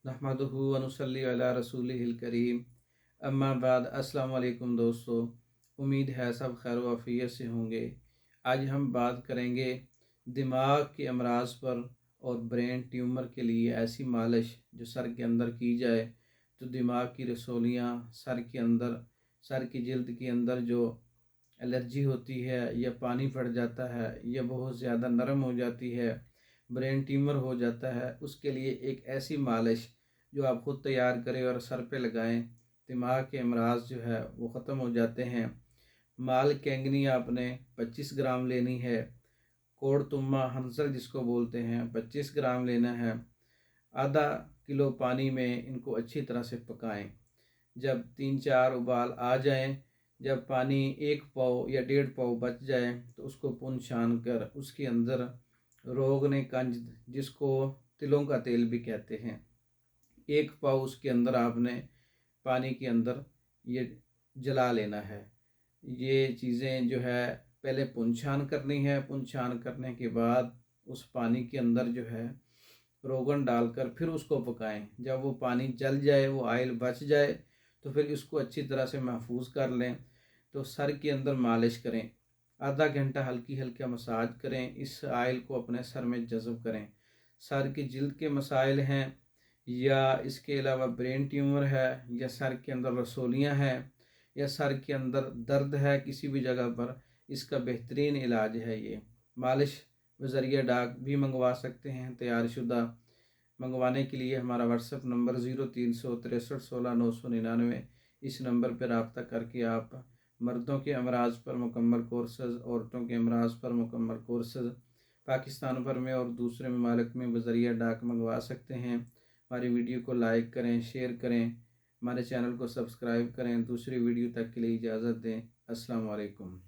नहमदुहु व नुसल्ली अला रसूलिहिल करीम। अम्मा बाद। अस्सलाम वालेकुम दोस्तों, उम्मीद है सब खैर वाफियत से होंगे। आज हम बात करेंगे दिमाग के अमराज पर और ब्रेन ट्यूमर के लिए ऐसी मालिश जो सर के अंदर की जाए तो दिमाग की रसोलियाँ, सर के अंदर, सर की जिल्द के अंदर जो एलर्जी होती है या पानी पड़ जाता है या बहुत ज़्यादा नरम हो जाती है, ब्रेन ट्यूमर हो जाता है, उसके लिए एक ऐसी मालिश जो आप ख़ुद तैयार करें और सर पे लगाएं, दिमाग के अमराज जो है वो ख़त्म हो जाते हैं। माल कैंगनी आपने 25 ग्राम लेनी है। कोड़ तुम्मा हंसल जिसको बोलते हैं 25 ग्राम लेना है। आधा किलो पानी में इनको अच्छी तरह से पकाएं। जब 3-4 उबाल आ जाएं, जब पानी 1 पाव या 1.5 पाव बच जाए तो उसको पुन छान कर उसके अंदर रोगने कंज जिसको तिलों का तेल भी कहते हैं, 1 पाव उसके अंदर आपने पानी के अंदर ये जला लेना है। ये चीज़ें जो है पहले पुनछान करनी है। पुनछान करने के बाद उस पानी के अंदर जो है रोगन डालकर फिर उसको पकाएं। जब वो पानी जल जाए, वो आयल बच जाए तो फिर इसको अच्छी तरह से महफूज कर लें। तो सर के अंदर मालिश करें, आधा घंटा हल्की हल्का मसाज करें, इस आयल को अपने सर में जज़ब करें। सर की जिल्द के मसाइल हैं या इसके अलावा ब्रेन ट्यूमर है या सर के अंदर रसोलियाँ हैं या सर के अंदर दर्द है किसी भी जगह पर, इसका बेहतरीन इलाज है ये मालिश। ज़रिया डाक भी मंगवा सकते हैं तैयार शुदा। मंगवाने के लिए हमारा व्हाट्सएप नंबर 036316 999, इस नंबर पर रब्ता करके आप मर्दों के अमराज पर मुकम्मल कोर्सेज़, औरतों के अमराज पर मुकम्मल कोर्सेज़ पाकिस्तान भर में और दूसरे ममालिक में बज़रिया डाक मंगवा सकते हैं। हमारी वीडियो को लाइक करें, शेयर करें, हमारे चैनल को सब्सक्राइब करें। दूसरी वीडियो तक के लिए इजाज़त दें। अस्सलाम वालेकुम।